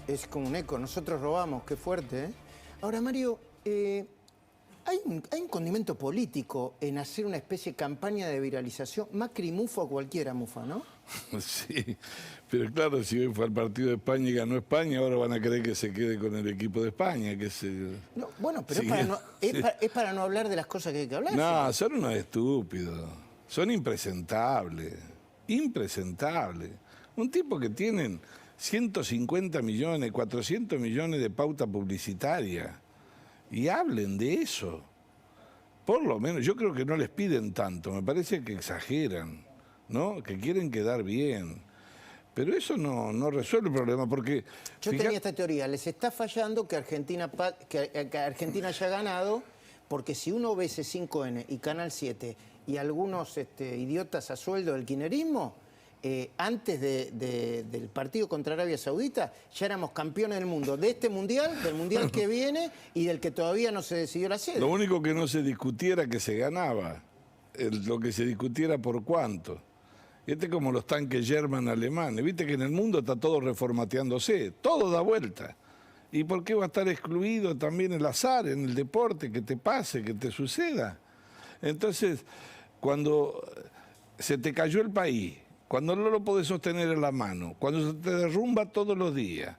Es como un eco, nosotros robamos, qué fuerte, ¿eh? Ahora, Mario, hay un condimento político en hacer una especie de campaña de viralización. Macri mufa o cualquiera mufa, ¿no? Sí, pero claro, si hoy fue al partido de España y ganó España, ahora van a querer que se quede con el equipo de España, que se... No, bueno, pero Sí, es para no hablar de las cosas que hay que hablar. No, son unos estúpidos, son impresentables, impresentables. Un tipo que tienen 150 millones, 400 millones de pauta publicitaria y hablen de eso. Por lo menos, yo creo que no les piden tanto, me parece que exageran, ¿no? Que quieren quedar bien. Pero eso no resuelve el problema, porque... Yo tenía esta teoría, les está fallando que Argentina haya ganado, porque si uno ve C5N y Canal 7 y algunos idiotas a sueldo del kirchnerismo, antes del partido contra Arabia Saudita, ya éramos campeones del mundo, de este mundial, del mundial que viene y del que todavía no se decidió la sede. Lo único que no se discutiera que se ganaba, lo que se discutiera por cuánto. Como los tanques Sherman alemanes, viste que en el mundo está todo reformateándose, todo da vuelta. ¿Y por qué va a estar excluido también el azar en el deporte, que te pase, que te suceda? Entonces, cuando se te cayó el país, cuando no lo podés sostener en la mano, cuando se te derrumba todos los días,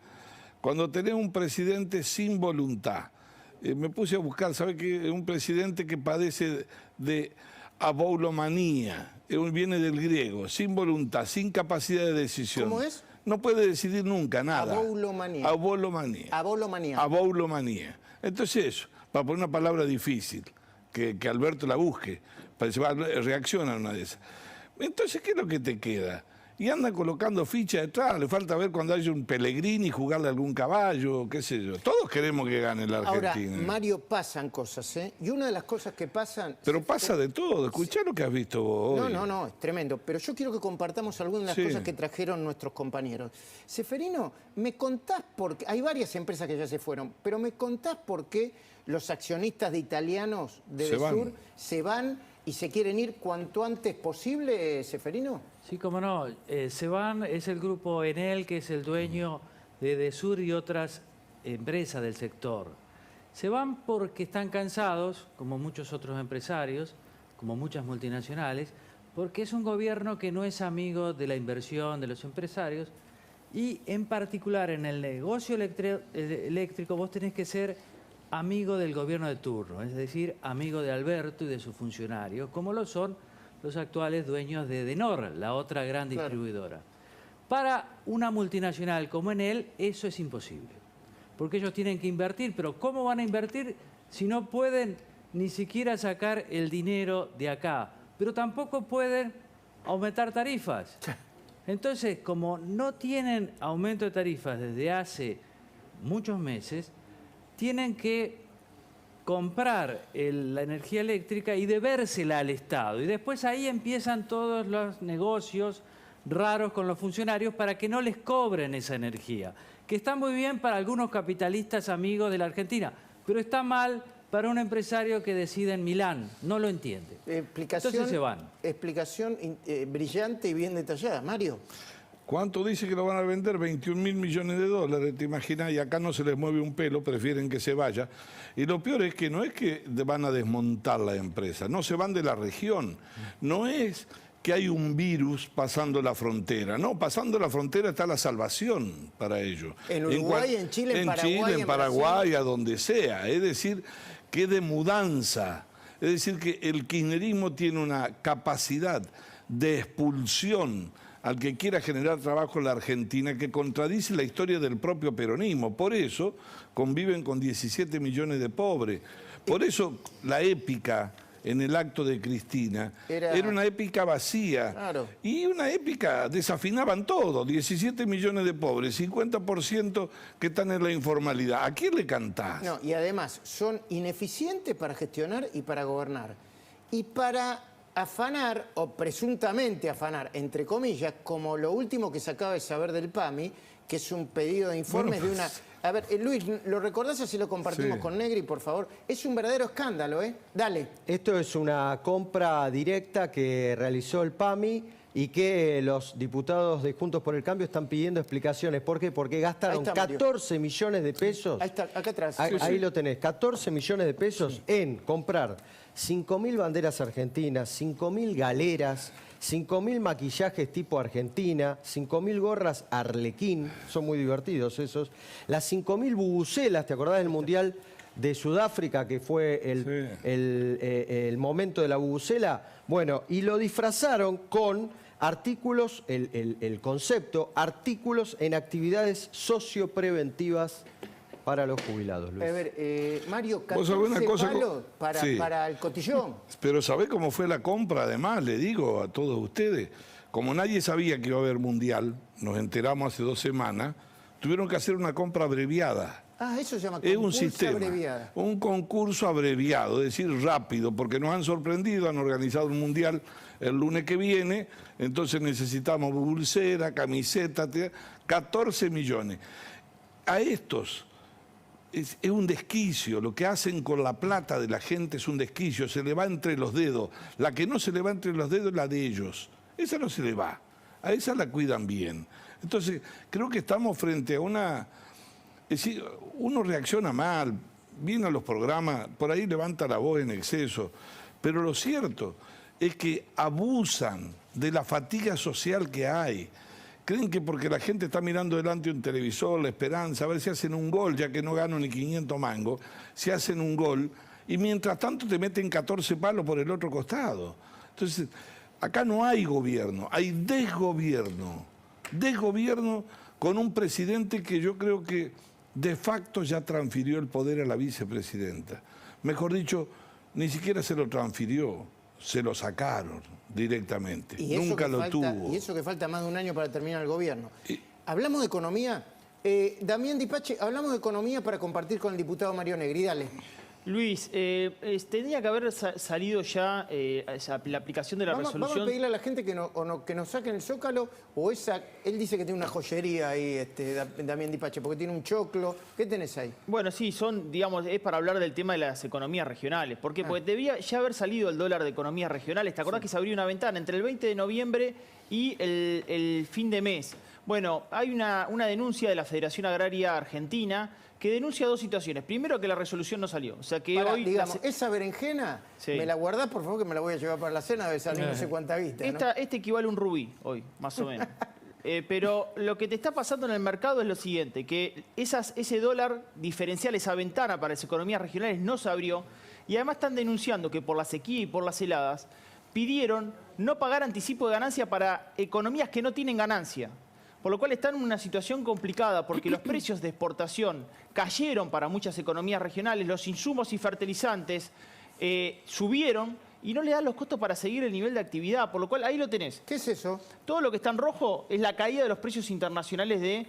cuando tenés un presidente sin voluntad, me puse a buscar, ¿sabe qué? Un presidente que padece de aboulomanía, viene del griego, sin voluntad, sin capacidad de decisión. ¿Cómo es? No puede decidir nunca nada. Aboulomanía. Aboulomanía. Aboulomanía. Aboulomanía. Entonces eso, para poner una palabra difícil, que Alberto la busque, reacciona a una de esas. Entonces, ¿qué es lo que te queda? Y anda colocando fichas detrás, le falta ver cuando haya un Pellegrini, jugarle a algún caballo, qué sé yo. Todos queremos que gane la Argentina. Ahora, Mario, pasan cosas, ¿eh? Y una de las cosas que pasan... Pero pasa de todo, escuchá lo que has visto vos hoy. No, es tremendo. Pero yo quiero que compartamos algunas de las cosas que trajeron nuestros compañeros. Seferino, me contás por qué... Hay varias empresas que ya se fueron, pero me contás por qué los accionistas de italianos de Edesur se van y se quieren ir cuanto antes posible, Seferino. Sí, cómo no. Se van, es el grupo Enel, que es el dueño de Edesur y otras empresas del sector. Se van porque están cansados, como muchos otros empresarios, como muchas multinacionales, porque es un gobierno que no es amigo de la inversión de los empresarios y, en particular, en el negocio eléctrico vos tenés que ser amigo del gobierno de turno, es decir, amigo de Alberto y de sus funcionarios, como lo son los actuales dueños de Edenor, la otra gran distribuidora. Para una multinacional como Enel, eso es imposible, porque ellos tienen que invertir, pero ¿cómo van a invertir si no pueden ni siquiera sacar el dinero de acá? Pero tampoco pueden aumentar tarifas. Entonces, como no tienen aumento de tarifas desde hace muchos meses, tienen que comprar la energía eléctrica y debérsela al Estado. Y después ahí empiezan todos los negocios raros con los funcionarios para que no les cobren esa energía, que está muy bien para algunos capitalistas amigos de la Argentina, pero está mal para un empresario que decide en Milán, no lo entiende. Entonces se van. Explicación brillante y bien detallada. Mario. ¿Cuánto dice que lo van a vender? 21.000 millones de dólares, ¿te imaginas? Y acá no se les mueve un pelo, prefieren que se vaya. Y lo peor es que no es que van a desmontar la empresa, no, se van de la región. No es que hay un virus pasando la frontera, no, pasando la frontera está la salvación para ellos. En Uruguay, en Chile, en Paraguay. En Chile, en Paraguay, a donde sea. Es decir, que de mudanza. Es decir, que el kirchnerismo tiene una capacidad de expulsión al que quiera generar trabajo en la Argentina, que contradice la historia del propio peronismo. Por eso conviven con 17 millones de pobres. Por eso la épica en el acto de Cristina era una épica vacía. Claro. Y una épica, desafinaban todo, 17 millones de pobres, 50% que están en la informalidad. ¿A quién le cantás? No, y además son ineficientes para gestionar y para gobernar. Y para afanar, o presuntamente afanar, entre comillas, como lo último que se acaba de saber del PAMI, que es un pedido de informes de una... A ver, Luis, ¿lo recordás así lo compartimos con Negri, por favor? Es un verdadero escándalo, ¿eh? Dale. Esto es una compra directa que realizó el PAMI y que los diputados de Juntos por el Cambio están pidiendo explicaciones. ¿Por qué? Porque gastaron 14 millones de pesos. Ahí está, acá atrás. Ahí lo tenés, 14 millones de pesos en comprar 5.000 banderas argentinas, 5.000 galeras, 5.000 maquillajes tipo Argentina, 5.000 gorras Arlequín, son muy divertidos esos, las 5.000 bubucelas, ¿te acordás del Mundial de Sudáfrica, que fue el momento de la bubucela? Bueno, y lo disfrazaron con artículos, el concepto, artículos en actividades sociopreventivas para los jubilados, Luis. A ver, Mario, ¿Vos sabés 14 una cosa? palos Sí. para el cotillón. Pero ¿sabés cómo fue la compra? Además, le digo a todos ustedes, como nadie sabía que iba a haber mundial, nos enteramos hace 2 semanas, tuvieron que hacer una compra abreviada. Ah, eso se llama Es un concurso sistema, abreviado. un concurso abreviado, es decir, rápido, porque nos han sorprendido, han organizado un mundial el lunes que viene, entonces necesitamos pulsera, camiseta, 14 millones. A estos es un desquicio, lo que hacen con la plata de la gente es un desquicio, se le va entre los dedos. La que no se le va entre los dedos es la de ellos, esa no se le va, a esa la cuidan bien. Entonces, creo que estamos frente a una... Es decir, uno reacciona mal, viene a los programas, por ahí levanta la voz en exceso, pero lo cierto es que abusan de la fatiga social que hay. Creen que porque la gente está mirando delante de un televisor, la esperanza, a ver si hacen un gol, ya que no gano ni 500 mangos, si hacen un gol, y mientras tanto te meten 14 palos por el otro costado. Entonces, acá no hay gobierno, hay desgobierno. Desgobierno con un presidente que yo creo que de facto ya transfirió el poder a la vicepresidenta. Mejor dicho, ni siquiera se lo transfirió, se lo sacaron directamente. Nunca lo tuvo. Y eso que falta más de un año para terminar el gobierno. ¿Hablamos de economía? Damián Dipache, hablamos de economía para compartir con el diputado Mario Negri. Dale. Luis, tendría que haber salido ya la aplicación de la resolución. Vamos a pedirle a la gente que nos saquen el Zócalo, o esa... Él dice que tiene una joyería ahí, Damián Dipache, porque tiene un choclo. ¿Qué tenés ahí? Bueno, sí, digamos, es para hablar del tema de las economías regionales. ¿Por qué? Porque debía ya haber salido el dólar de economías regionales. ¿Te acordás que se abrió una ventana entre el 20 de noviembre y el fin de mes? Bueno, hay una denuncia de la Federación Agraria Argentina que denuncia 2 situaciones. Primero, que la resolución no salió. O sea que Pará, hoy... digamos, esa berenjena, Sí. me la guardás, por favor, que me la voy a llevar para la cena, debe salir no sé cuánta vista, ¿no? Este equivale a un rubí hoy, más o menos. Pero lo que te está pasando en el mercado es lo siguiente, que ese dólar diferencial, esa ventana para las economías regionales no se abrió, y además están denunciando que por la sequía y por las heladas pidieron no pagar anticipo de ganancia para economías que no tienen ganancia. Por lo cual están en una situación complicada porque los precios de exportación cayeron para muchas economías regionales, los insumos y fertilizantes subieron y no le dan los costos para seguir el nivel de actividad, por lo cual ahí lo tenés. ¿Qué es eso? Todo lo que está en rojo es la caída de los precios internacionales de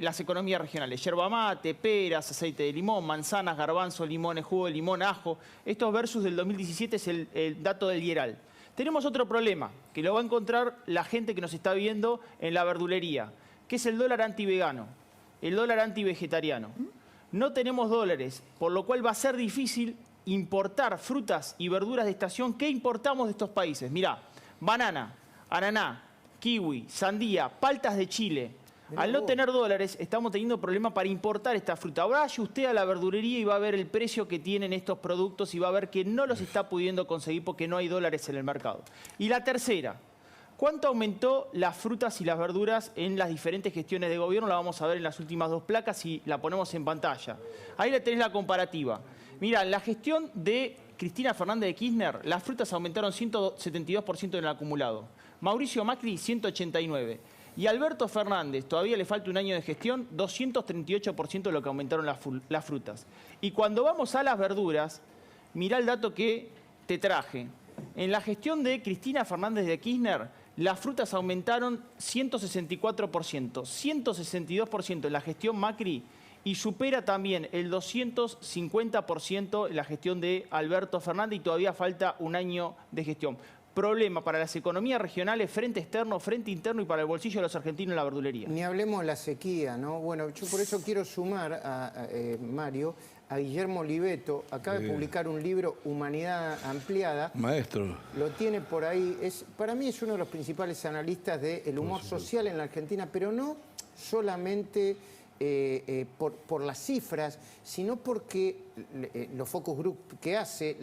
las economías regionales. Yerba mate, peras, aceite de limón, manzanas, garbanzos, limones, jugo de limón, ajo. Estos versus del 2017 es el dato del IERAL. Tenemos otro problema, que lo va a encontrar la gente que nos está viendo en la verdulería, que es el dólar antivegano, el dólar antivegetariano. No tenemos dólares, por lo cual va a ser difícil importar frutas y verduras de estación que importamos de estos países. Mirá, banana, ananá, kiwi, sandía, paltas de Chile. Al no tener dólares, estamos teniendo problemas para importar esta fruta. Ahora vaya usted a la verdulería y va a ver el precio que tienen estos productos y va a ver que no los está pudiendo conseguir porque no hay dólares en el mercado. Y la tercera, ¿cuánto aumentó las frutas y las verduras en las diferentes gestiones de gobierno? La vamos a ver en las últimas 2 placas y la ponemos en pantalla. Ahí le tenés la comparativa. Mirá, en la gestión de Cristina Fernández de Kirchner, las frutas aumentaron 172% en el acumulado. Mauricio Macri, 189%. Y Alberto Fernández, todavía le falta un año de gestión, 238% de lo que aumentaron las frutas. Y cuando vamos a las verduras, mirá el dato que te traje. En la gestión de Cristina Fernández de Kirchner, las frutas aumentaron 164%, 162% en la gestión Macri y supera también el 250% en la gestión de Alberto Fernández y todavía falta un año de gestión. problema para las economías regionales, frente externo, frente interno y para el bolsillo de los argentinos en la verdulería. Ni hablemos de la sequía, ¿no? Bueno, yo por eso quiero sumar a Mario, a Guillermo Oliveto. Acaba de publicar un libro, Humanidad Ampliada. Maestro. Lo tiene por ahí. Para mí es uno de los principales analistas del humor social en la Argentina, pero no solamente por las cifras, sino porque los focus group que hace,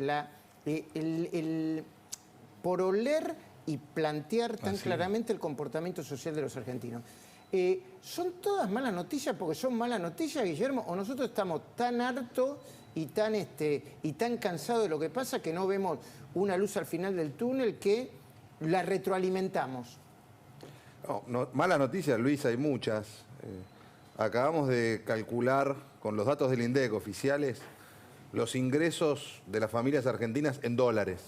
por oler y plantear tan claramente el comportamiento social de los argentinos. ¿Son todas malas noticias porque son malas noticias, Guillermo? ¿O nosotros estamos tan hartos y tan cansados de lo que pasa que no vemos una luz al final del túnel que la retroalimentamos? No, malas noticias, Luis, hay muchas. Acabamos de calcular con los datos del INDEC oficiales los ingresos de las familias argentinas en dólares.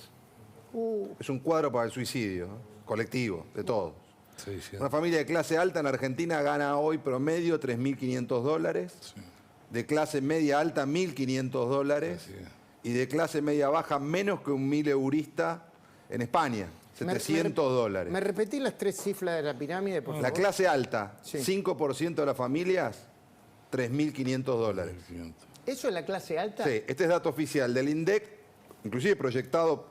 Es un cuadro para el suicidio, ¿no? Colectivo, de todos. Sí, sí. Una familia de clase alta en Argentina gana hoy promedio $3.500. Sí. De clase media alta, $1.500. Sí. Y de clase media baja, menos que un 1.000 eurista en España, $700. ¿Me repetí las 3 cifras de la pirámide, por favor? La clase alta, sí. 5% de las familias, $3.500. ¿Eso es la clase alta? Sí, este es dato oficial del INDEC, inclusive proyectado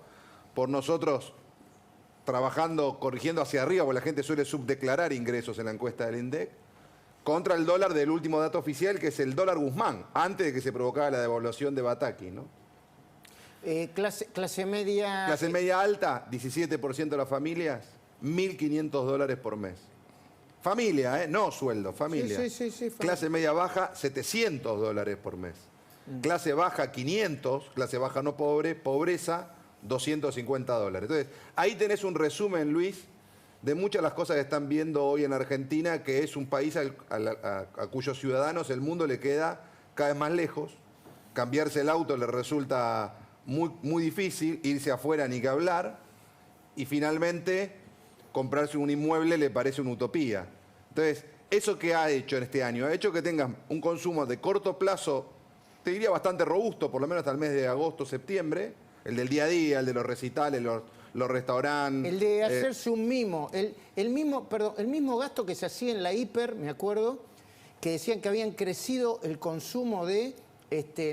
por nosotros trabajando, corrigiendo hacia arriba, porque la gente suele subdeclarar ingresos en la encuesta del INDEC, contra el dólar del último dato oficial, que es el dólar Guzmán, antes de que se provocara la devaluación de Bataki, ¿no? Clase media... Clase media alta, 17% de las familias, $1.500 por mes. Familia, no sueldo, familia. Sí, clase media baja, $700 por mes. Clase baja, 500, clase baja no pobre, pobreza, $250. Entonces, ahí tenés un resumen, Luis, de muchas de las cosas que están viendo hoy en Argentina, que es un país a cuyos ciudadanos el mundo le queda cada vez más lejos. Cambiarse el auto le resulta muy difícil, irse afuera ni que hablar, y finalmente comprarse un inmueble le parece una utopía. Entonces, ¿eso qué ha hecho en este año? Ha hecho que tengas un consumo de corto plazo, te diría bastante robusto, por lo menos hasta el mes de agosto, septiembre, el del día a día, el de los recitales, los restaurantes. El de hacerse un mimo, el mismo gasto que se hacía en la hiper, me acuerdo, que decían que habían crecido el consumo de,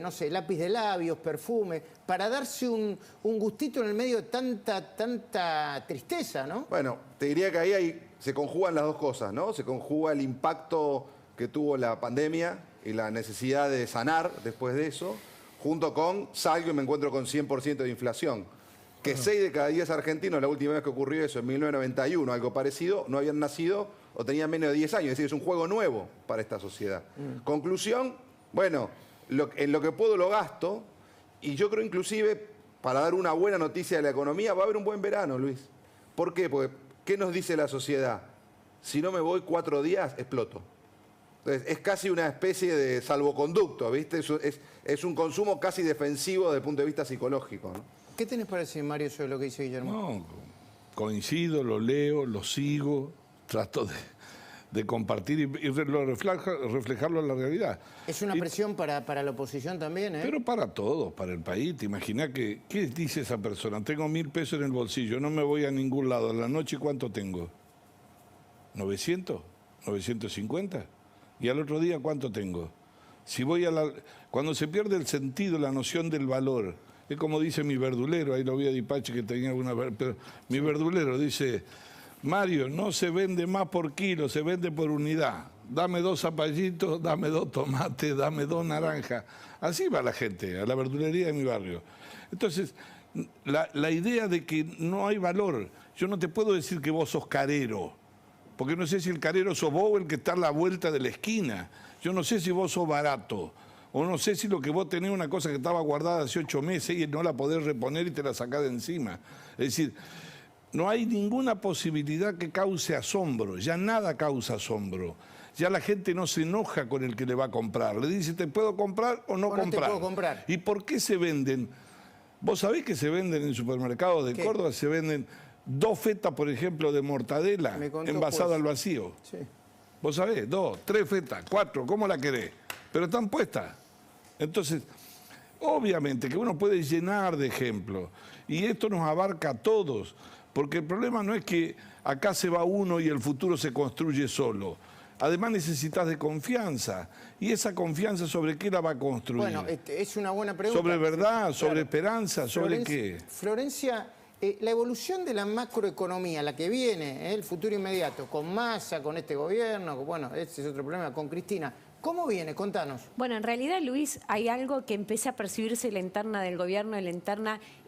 no sé, lápiz de labios, perfume, para darse un gustito en el medio de tanta tristeza, ¿no? Bueno, te diría que ahí se conjugan las dos cosas, ¿no? Se conjuga el impacto que tuvo la pandemia y la necesidad de sanar después de eso, junto con salgo y me encuentro con 100% de inflación. Que 6 de cada 10 argentinos, la última vez que ocurrió eso, en 1991, algo parecido, no habían nacido o tenían menos de 10 años. Es decir, es un juego nuevo para esta sociedad. Conclusión, bueno, en lo que puedo lo gasto, y yo creo inclusive, para dar una buena noticia de la economía, va a haber un buen verano, Luis. ¿Por qué? Porque, ¿qué nos dice la sociedad? Si no me voy 4 días, exploto. Entonces, es casi una especie de salvoconducto, ¿viste? Es un consumo casi defensivo desde el punto de vista psicológico, ¿no? ¿Qué tenés para decir, Mario, sobre lo que dice Guillermo? No, coincido, lo leo, lo sigo, trato de compartir y reflejarlo en la realidad. Es una presión para la oposición también, ¿eh? Pero para todos, para el país. Te imaginas que, ¿qué dice esa persona? Tengo 1.000 pesos en el bolsillo, no me voy a ningún lado. En la noche, ¿cuánto tengo? ¿900? ¿950? ¿Y al otro día cuánto tengo? Si voy cuando se pierde el sentido, la noción del valor, es como dice mi verdulero, ahí lo vi a Dipache que tenía pero mi verdulero dice, Mario, no se vende más por kilo, se vende por unidad. Dame 2 zapallitos, dame 2 tomates, dame 2 naranjas. Así va la gente, a la verdulería de mi barrio. Entonces, la idea de que no hay valor, yo no te puedo decir que vos sos carero, porque no sé si el carero sos vos o el que está a la vuelta de la esquina. Yo no sé si vos sos barato, o no sé si lo que vos tenés una cosa que estaba guardada hace 8 meses y no la podés reponer y te la sacás de encima. Es decir, no hay ninguna posibilidad que cause asombro, ya nada causa asombro. Ya la gente no se enoja con el que le va a comprar. Le dice, ¿te puedo comprar o no comprar? No te puedo comprar. ¿Y por qué se venden? Vos sabés que se venden en supermercados de ¿Qué? Córdoba, se venden 2 fetas, por ejemplo, de mortadela envasada al vacío. Sí. Vos sabés, 2, 3 fetas, 4, ¿cómo la querés? Pero están puestas. Entonces, obviamente que uno puede llenar de ejemplos, y esto nos abarca a todos, Porque el problema no es que acá se va uno y el futuro se construye solo. Además necesitas de confianza. ¿Y esa confianza sobre qué la va a construir? Bueno, es una buena pregunta. ¿Sobre verdad? ¿Sobre Claro. esperanza? ¿Sobre qué? Florencia, la evolución de la macroeconomía, la que viene, el futuro inmediato, con Massa, con este gobierno, bueno, ese es otro problema, con Cristina, ¿cómo viene? Contanos. Bueno, en realidad, Luis, hay algo que empieza a percibirse en la interna del gobierno, en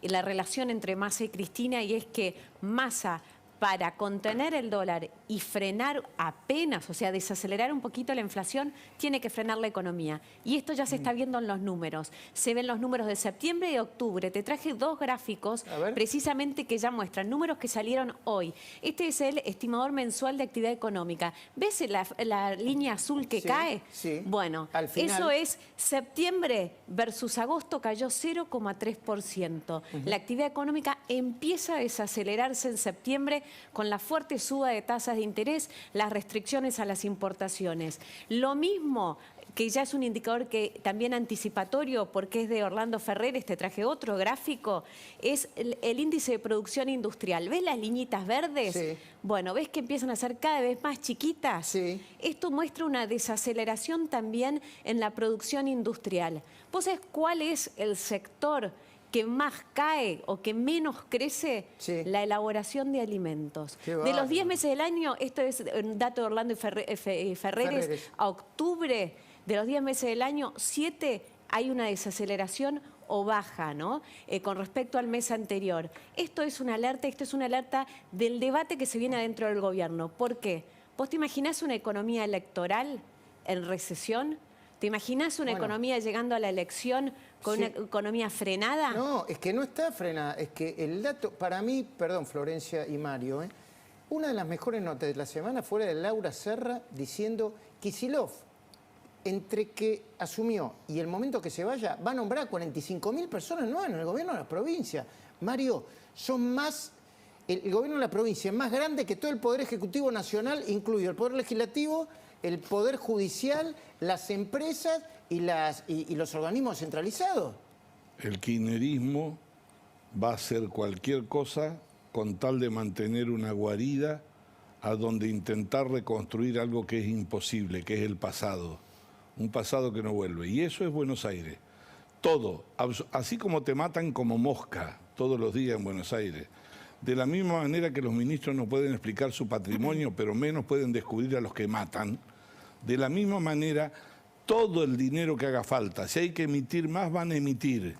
la relación entre Massa y Cristina, y es que Massa, para contener el dólar y frenar apenas, o sea, desacelerar un poquito la inflación, tiene que frenar la economía. Y esto ya se está viendo en los números. Se ven los números de septiembre y de octubre. Te traje dos gráficos precisamente que ya muestran números que salieron hoy. Este es el estimador mensual de actividad económica. ¿Ves la línea azul que cae? Sí. Bueno, Al final, eso es septiembre versus agosto cayó 0,3%. La actividad económica empieza a desacelerarse en septiembre con la fuerte suba de tasas de interés, las restricciones a las importaciones. Lo mismo, que ya es un indicador que también anticipatorio, porque es de Orlando Ferreres, te traje otro gráfico, es el índice de producción industrial. ¿Ves las liñitas verdes? Sí. Bueno, ¿ves que empiezan a ser cada vez más chiquitas? Sí. Esto muestra una desaceleración también en la producción industrial. ¿Vos sabés cuál es el sector que más cae o que menos crece? Sí. La elaboración de alimentos. Qué De bárbaro. los 10 meses del año, esto es un dato de Orlando Ferreres, a octubre, de los 10 meses del año, 7 hay una desaceleración o baja, ¿no? Con respecto al mes anterior. Esto es una alerta del debate que se viene adentro del gobierno. ¿Por qué? ¿Vos te imaginás una economía electoral en recesión? ¿Te imaginás una economía llegando a la elección con Sí. una economía frenada? No, es que no está frenada. Es que el dato, para mí, perdón, Florencia y Mario, una de las mejores notas de la semana fue la de Laura Serra diciendo Kicillof, entre que asumió y el momento que se vaya, va a nombrar a 45.000 personas nuevas en el gobierno de la provincia. Mario, son más... El gobierno de la provincia es más grande que todo el Poder Ejecutivo Nacional, incluido el Poder Legislativo, el Poder Judicial, las empresas y los organismos centralizados. El kirchnerismo va a hacer cualquier cosa con tal de mantener una guarida a donde intentar reconstruir algo que es imposible, que es el pasado. Un pasado que no vuelve. Y eso es Buenos Aires. Todo, así como te matan como mosca todos los días en Buenos Aires. De la misma manera que los ministros no pueden explicar su patrimonio, pero menos pueden descubrir a los que matan. De la misma manera, todo el dinero que haga falta, si hay que emitir más, van a emitir,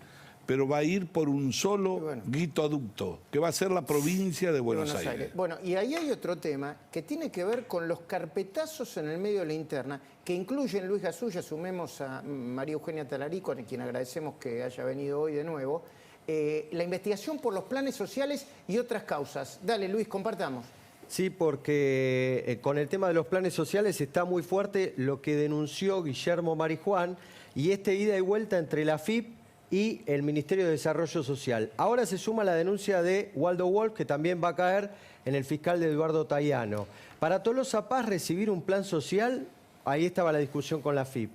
pero va a ir por un solo guitoducto, que va a ser la provincia de Buenos Aires. Bueno, y ahí hay otro tema que tiene que ver con los carpetazos en el medio de la interna, que incluyen, Luis Gasulla, sumemos a María Eugenia Talarico, a quien agradecemos que haya venido hoy de nuevo, la investigación por los planes sociales y otras causas. Dale, Luis, compartamos. Sí, porque con el tema de los planes sociales está muy fuerte lo que denunció Guillermo Marijuán y ida y vuelta entre la AFIP y el Ministerio de Desarrollo Social. Ahora se suma la denuncia de Waldo Wolf, que también va a caer en el fiscal de Eduardo Tayano. Para Tolosa Paz recibir un plan social, ahí estaba la discusión con la AFIP.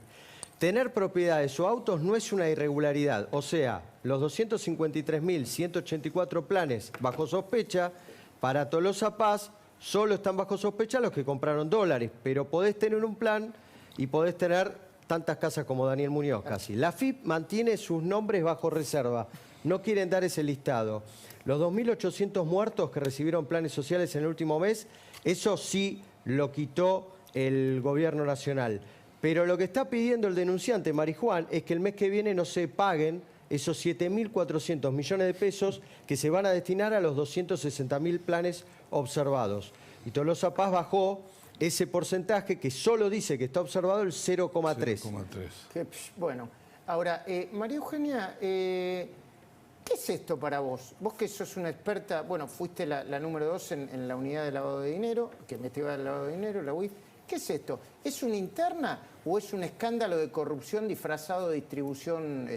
Tener propiedades o autos no es una irregularidad, o sea, los 253.184 planes bajo sospecha, para Tolosa Paz solo están bajo sospecha los que compraron dólares, pero podés tener un plan y podés tener tantas casas como Daniel Muñoz casi. La AFIP mantiene sus nombres bajo reserva, no quieren dar ese listado. Los 2.800 muertos que recibieron planes sociales en el último mes, eso sí lo quitó el gobierno nacional. Pero lo que está pidiendo el denunciante Marijuán es que el mes que viene no se paguen esos 7.400 millones de pesos que se van a destinar a los 260.000 planes observados. Y Tolosa Paz bajó ese porcentaje que solo dice que está observado el 0,3. Bueno, ahora, María Eugenia, ¿qué es esto para vos? Vos que sos una experta, bueno, fuiste la número 2 en la unidad de lavado de dinero, que investigaba el lavado de dinero, la UIF. ¿Qué es esto? ¿Es una interna o es un escándalo de corrupción disfrazado de distribución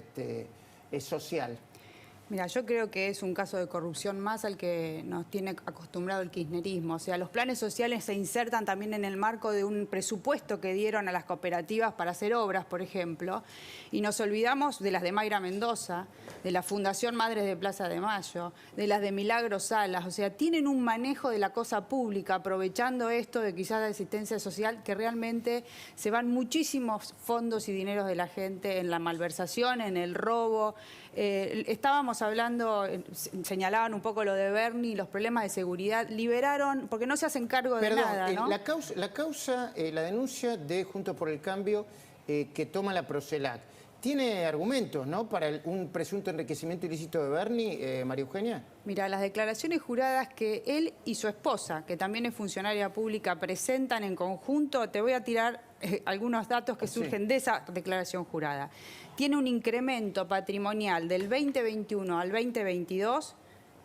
social? Mira, yo creo que es un caso de corrupción más al que nos tiene acostumbrado el kirchnerismo. O sea, los planes sociales se insertan también en el marco de un presupuesto que dieron a las cooperativas para hacer obras, por ejemplo, y nos olvidamos de las de Mayra Mendoza, de la Fundación Madres de Plaza de Mayo, de las de Milagro Salas. O sea, tienen un manejo de la cosa pública, aprovechando esto de quizás la asistencia social, que realmente se van muchísimos fondos y dineros de la gente en la malversación, en el robo. Estábamos hablando, señalaban un poco lo de Bernie, los problemas de seguridad, liberaron, porque no se hacen cargo de nada, ¿no? La denuncia de Juntos por el Cambio que toma la Procelac, tiene argumentos, ¿no?, para un presunto enriquecimiento ilícito de Bernie, María Eugenia. Mira, las declaraciones juradas que él y su esposa, que también es funcionaria pública, presentan en conjunto, te voy a tirar algunos datos que surgen de esa declaración jurada. Tiene un incremento patrimonial del 2021 al 2022,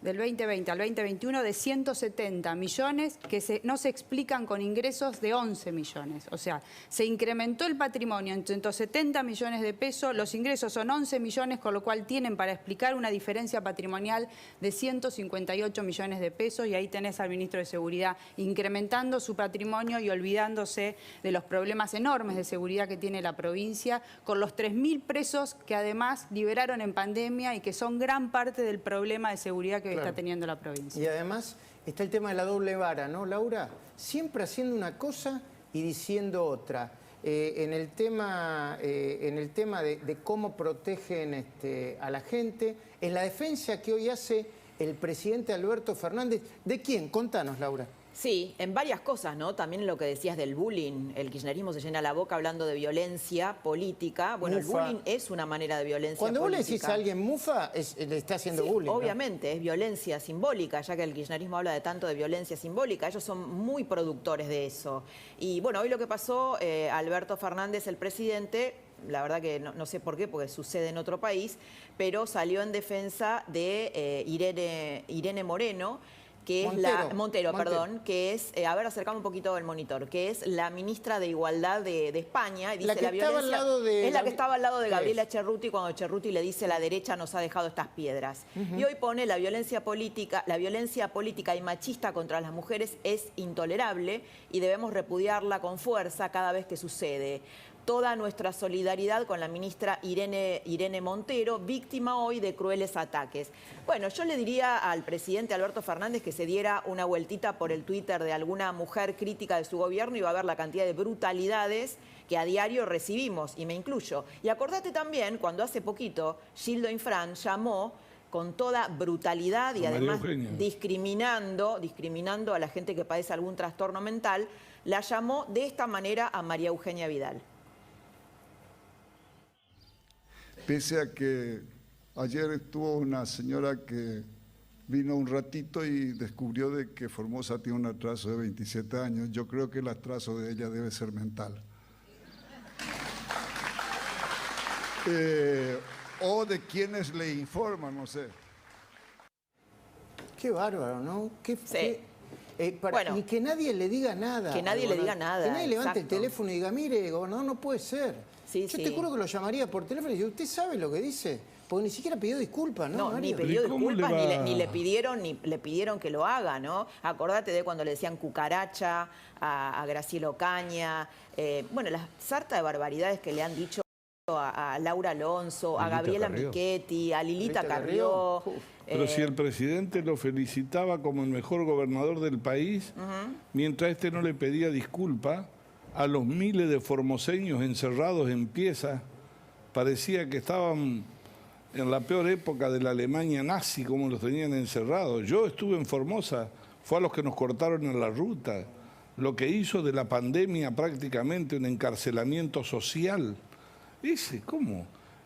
del 2020 al 2021, de 170 millones que no se explican con ingresos de 11 millones. O sea, se incrementó el patrimonio en 170 millones de pesos, los ingresos son 11 millones, con lo cual tienen para explicar una diferencia patrimonial de 158 millones de pesos, y ahí tenés al ministro de Seguridad incrementando su patrimonio y olvidándose de los problemas enormes de seguridad que tiene la provincia, con los 3.000 presos que además liberaron en pandemia y que son gran parte del problema de seguridad que está teniendo la provincia. Y además está el tema de la doble vara, ¿no, Laura? Siempre haciendo una cosa y diciendo otra. En el tema de cómo protegen a la gente, en la defensa que hoy hace el presidente Alberto Fernández. ¿De quién? Contanos, Laura. Sí, en varias cosas, ¿no? También lo que decías del bullying. El kirchnerismo se llena la boca hablando de violencia política. Bueno, Mufa. El bullying es una manera de violencia Cuando política. vos le decís a alguien mufa, le está haciendo bullying, ¿no? Obviamente, es violencia simbólica, ya que el kirchnerismo habla de tanto de violencia simbólica. Ellos son muy productores de eso. Y bueno, hoy lo que pasó, Alberto Fernández, el presidente, la verdad que no sé por qué, porque sucede en otro país, pero salió en defensa de Irene Moreno, que es Montero, perdón, que es, a ver, acercame un poquito el monitor, que es la ministra de Igualdad de España. Y dice, la que estaba al lado de Gabriela Cerruti, cuando Cerruti le dice la derecha nos ha dejado estas piedras. Y hoy pone la violencia política y machista contra las mujeres es intolerable y debemos repudiarla con fuerza cada vez que sucede. Toda nuestra solidaridad con la ministra Irene Montero, víctima hoy de crueles ataques. Bueno, yo le diría al presidente Alberto Fernández que se diera una vueltita por el Twitter de alguna mujer crítica de su gobierno y va a ver la cantidad de brutalidades que a diario recibimos, y me incluyo. Y acordate también cuando hace poquito Gildo Infran llamó con toda brutalidad y además discriminando a la gente que padece algún trastorno mental, la llamó de esta manera a María Eugenia Vidal. Pese a que ayer estuvo una señora que vino un ratito y descubrió de que Formosa tiene un atraso de 27 años, yo creo que el atraso de ella debe ser mental. O de quienes le informan, no sé. Qué bárbaro, ¿no? Bueno, y que nadie le diga nada. Que nadie le diga nada. Que nadie levante el teléfono y diga, mire, gobernador, no puede ser. Yo te juro que lo llamaría por teléfono y digo, ¿usted sabe lo que dice? Porque ni siquiera pidió disculpas, ¿no? No, ni pidió disculpas, ni le pidieron que lo haga, ¿no? Acordate de cuando le decían cucaracha a Graciela Ocaña. Bueno, la sarta de barbaridades que le han dicho a Laura Alonso, a Gabriela Michetti, a Lilita Carrió. Pero si el presidente lo felicitaba como el mejor gobernador del país, mientras este no le pedía disculpa a los miles de formoseños encerrados en piezas, parecía que estaban en la peor época de la Alemania nazi, como los tenían encerrados. Yo estuve en Formosa, fue a los que nos cortaron en la ruta. Lo que hizo de la pandemia prácticamente un encarcelamiento social. Ese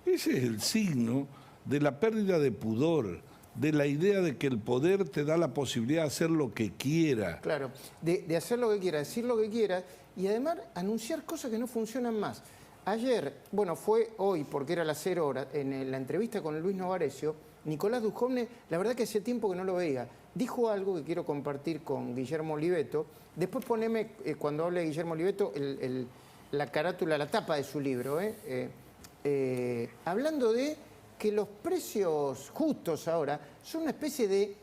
es el signo de la pérdida de pudor, de la idea de que el poder te da la posibilidad de hacer lo que quiera. Claro, de hacer lo que quiera, decir lo que quiera y además anunciar cosas que no funcionan más. Ayer, bueno, fue hoy, porque era las 0 horas, en la entrevista con Luis Novarecio, Nicolás Dujovne, la verdad que hacía tiempo que no lo veía, dijo algo que quiero compartir con Guillermo Oliveto. Después poneme, cuando hable Guillermo Oliveto, la carátula, la tapa de su libro, hablando de que los precios justos ahora son una especie de,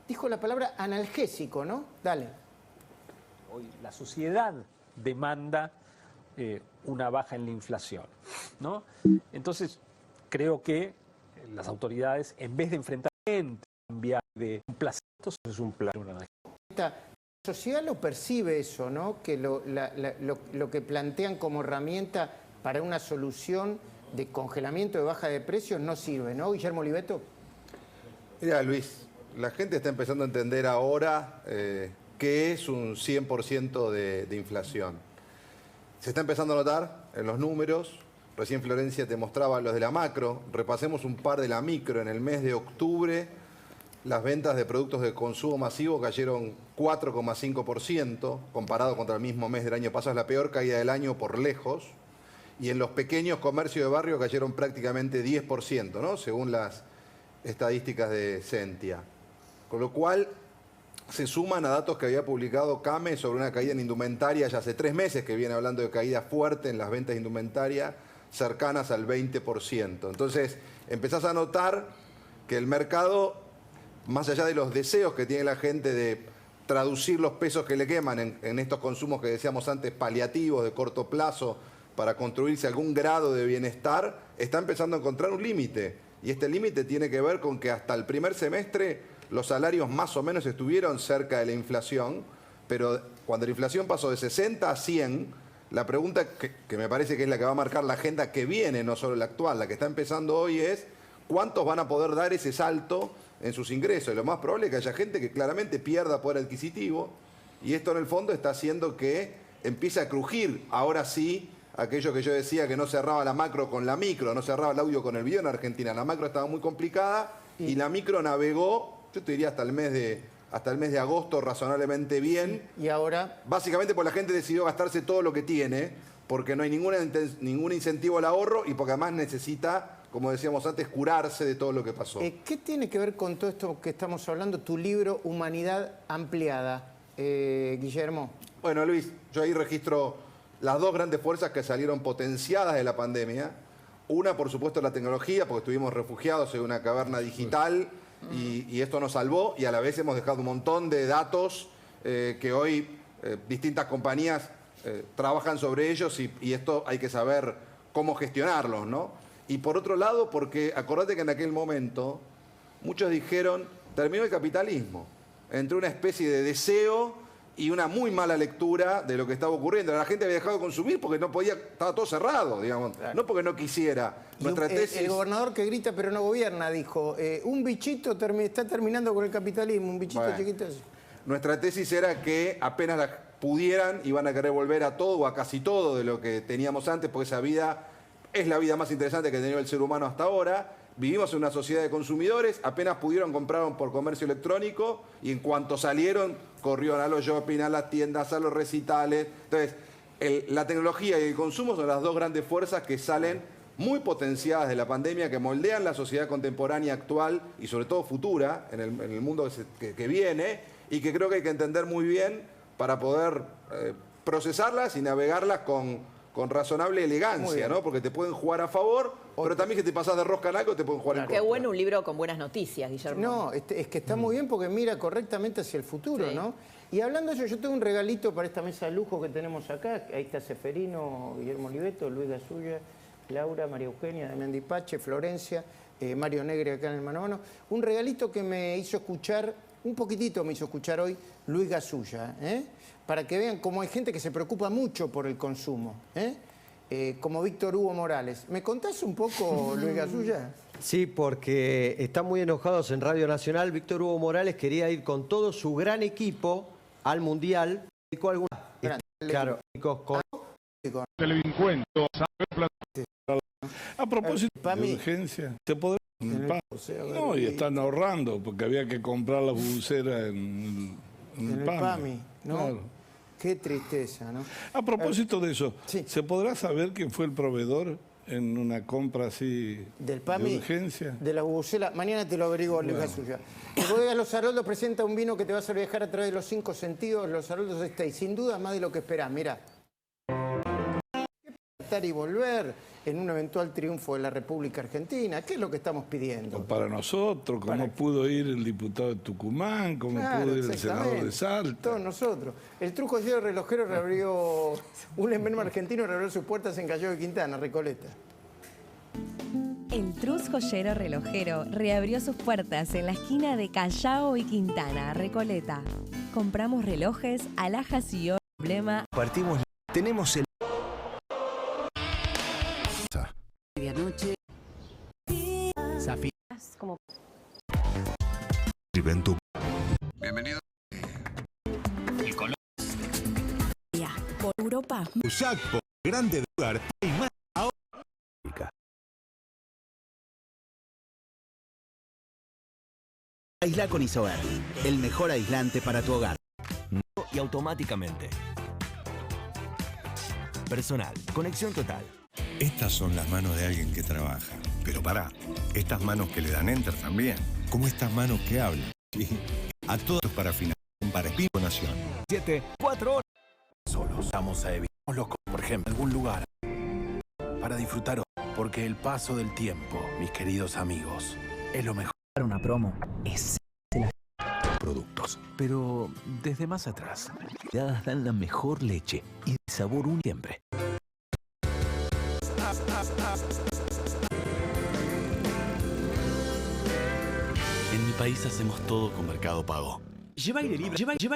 dijo la palabra, analgésico, ¿no? Dale. Hoy la sociedad demanda una baja en la inflación, ¿no? Entonces, creo que las autoridades, en vez de enfrentar cambiar de un plazo, es un plan. La sociedad lo percibe eso, ¿no? Que lo que plantean como herramienta para una solución de congelamiento de baja de precios no sirve, ¿no, Guillermo Oliveto? Mira, Luis, la gente está empezando a entender ahora qué es un 100% de inflación. Se está empezando a notar en los números. Recién Florencia te mostraba los de la macro. Repasemos un par de la micro. En el mes de octubre, las ventas de productos de consumo masivo cayeron 4,5%, comparado contra el mismo mes del año pasado. Es la peor caída del año por lejos. Y en los pequeños comercios de barrio cayeron prácticamente 10%, ¿no? Según las estadísticas de Sentia. Con lo cual, se suman a datos que había publicado CAME sobre una caída en indumentaria ya hace 3 meses, que viene hablando de caída fuerte en las ventas de indumentaria, cercanas al 20%. Entonces, empezás a notar que el mercado, más allá de los deseos que tiene la gente de traducir los pesos que le queman en estos consumos que decíamos antes, paliativos, de corto plazo, para construirse algún grado de bienestar, está empezando a encontrar un límite. Y este límite tiene que ver con que hasta el primer semestre los salarios más o menos estuvieron cerca de la inflación, pero cuando la inflación pasó de 60 a 100, la pregunta que me parece que es la que va a marcar la agenda que viene, no solo la actual, la que está empezando hoy es ¿cuántos van a poder dar ese salto en sus ingresos? Y lo más probable es que haya gente que claramente pierda poder adquisitivo, y esto en el fondo está haciendo que empiece a crujir, ahora sí, aquello que yo decía que no cerraba la macro con la micro, no cerraba el audio con el video en Argentina. La macro estaba muy complicada y la micro navegó, yo te diría hasta el mes de agosto razonablemente bien. Y ahora, básicamente porque la gente decidió gastarse todo lo que tiene, porque no hay ningún incentivo al ahorro y porque además necesita, como decíamos antes, curarse de todo lo que pasó. ¿qué tiene que ver con todo esto que estamos hablando, tu libro Humanidad Ampliada, Guillermo? Bueno, Luis, yo ahí registro las dos grandes fuerzas que salieron potenciadas de la pandemia. Una, por supuesto, la tecnología, porque estuvimos refugiados en una caverna digital y esto nos salvó, y a la vez hemos dejado un montón de datos que hoy distintas compañías trabajan sobre ellos y esto hay que saber cómo gestionarlos, ¿no? Y por otro lado, porque acordate que en aquel momento muchos dijeron, terminó el capitalismo, entre una especie de deseo y una muy mala lectura de lo que estaba ocurriendo. La gente había dejado de consumir porque no podía, estaba todo cerrado, digamos, claro. No porque no quisiera. Nuestra tesis... El gobernador que grita pero no gobierna dijo, un bichito está terminando con el capitalismo, un bichito chiquito. Nuestra tesis era que apenas la pudieran iban a querer volver a todo o a casi todo de lo que teníamos antes, porque esa vida es la vida más interesante que ha tenido el ser humano hasta ahora. Vivimos en una sociedad de consumidores, apenas pudieron compraron por comercio electrónico y en cuanto salieron corrieron a los shopping, a las tiendas, a los recitales. Entonces, la tecnología y el consumo son las dos grandes fuerzas que salen muy potenciadas de la pandemia, que moldean la sociedad contemporánea actual y sobre todo futura, en el mundo que viene, y que creo que hay que entender muy bien para poder procesarlas y navegarlas con razonable elegancia, ¿no? Porque te pueden jugar a favor, pero también que te pasás de rosca en algo te pueden jugar en contra. Qué bueno un libro con buenas noticias, Guillermo. No, es que está muy bien porque mira correctamente hacia el futuro, sí, ¿no? Y hablando de eso, yo tengo un regalito para esta mesa de lujo que tenemos acá. Ahí está Seferino, Guillermo Oliveto, Luis Gasulla, Laura, María Eugenia, Damián Dipache, Florencia, Mario Negre acá en el mano a mano. Un regalito que me hizo escuchar, un poquitito me hizo escuchar hoy Luis Gasulla, para que vean cómo hay gente que se preocupa mucho por el consumo, como Víctor Hugo Morales. ¿Me contás un poco, Luis Gasulla? Sí, porque están muy enojados en Radio Nacional. Víctor Hugo Morales quería ir con todo su gran equipo al Mundial. Claro, con delincuentes. A propósito de urgencia, ¿se podrá? No, y están ahorrando porque había que comprar las buceras en el PAMI. ¿no? Claro. Qué tristeza, ¿no? A propósito de eso, sí, ¿se podrá saber quién fue el proveedor en una compra así del PAMI, de urgencia? De la bucela. Mañana te lo averiguo, Luis Gasulla. Bodegas Los Haroldos presenta un vino que te va a hacer viajar a través de los 5 sentidos. Los Haroldos está y sin duda más de lo que esperás. Mirá. Estar y volver. en un eventual triunfo de la República Argentina. ¿Qué es lo que estamos pidiendo? O para nosotros, cómo pudo ir el diputado de Tucumán, cómo pudo ir el senador de Salta. Todos nosotros. El Trus Joyero Relojero reabrió, un emblema argentino reabrió sus puertas en Cayo de Quintana, Recoleta. El Trus Joyero Relojero reabrió sus puertas en la esquina de Callao y Quintana, Recoleta. Compramos relojes, alhajas y oro, emblema. Partimos, tenemos el... Medianoche. Como... Bienvenido. El color. Por Europa. Usac, grande lugar y más ahora. Aisla con Isover, el mejor aislante para tu hogar. Y automáticamente. Personal, conexión total. Estas son las manos de alguien que trabaja. Pero pará, estas manos que le dan enter también. Como estas manos que hablan. Y a todos para final, para Espino Nación. 4 horas. Solos vamos a evitarlos, por ejemplo, en algún lugar. Para disfrutar, porque el paso del tiempo, mis queridos amigos, es lo mejor. Una promo es Productos, pero desde más atrás. Dadas dan la mejor leche y de sabor un siempre. En mi país hacemos todo con Mercado Pago. Lleva aire libre, lleva hasta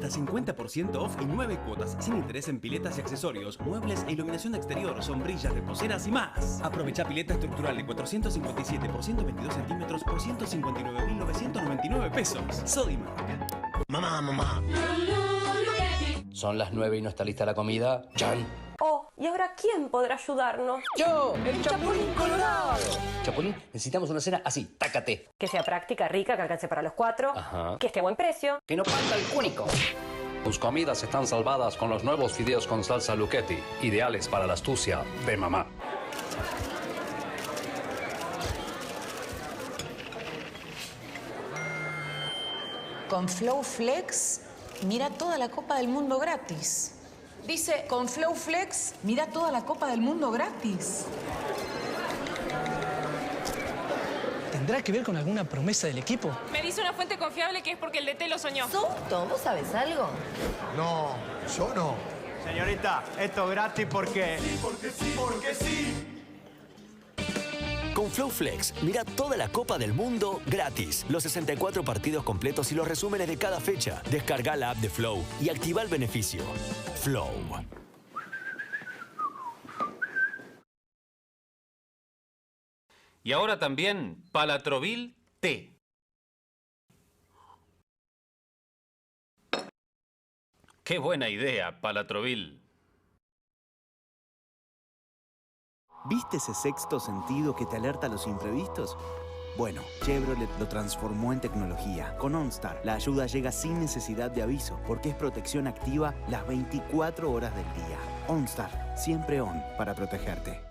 50% off y 9 cuotas sin interés en piletas y accesorios, muebles e iluminación exterior, sombrillas, reposeras y más. Aprovecha pileta estructural de 457 por 122 centímetros por 159.999 pesos. Sodimac. Mamá. Son las 9 y no está lista la comida. Chan. Oh, ¿y ahora quién podrá ayudarnos? ¡Yo! ¡El Chapulín Colorado! Chapulín, necesitamos una cena así, tácate. Que sea práctica, rica, que alcance para los 4. Ajá. Que esté a buen precio. Que no falta el único. Tus comidas están salvadas con los nuevos fideos con salsa Lucchetti, ideales para la astucia de mamá. Con Flow Flex, mira toda la Copa del Mundo gratis. Dice, con Flow Flex, mira toda la Copa del Mundo gratis. ¿Tendrá que ver con alguna promesa del equipo? Me dice una fuente confiable que es porque el DT lo soñó. ¿Souto? ¿Vos sabés algo? No, yo no. Señorita, esto es gratis porque... Sí, porque sí, porque sí. Con Flow Flex, mira toda la Copa del Mundo gratis. Los 64 partidos completos y los resúmenes de cada fecha. Descarga la app de Flow y activa el beneficio. Flow. Y ahora también Palatrovil T. Qué buena idea, Palatrovil. ¿Viste ese sexto sentido que te alerta a los imprevistos? Bueno, Chevrolet lo transformó en tecnología. Con OnStar, la ayuda llega sin necesidad de aviso, porque es protección activa las 24 horas del día. OnStar, siempre on para protegerte.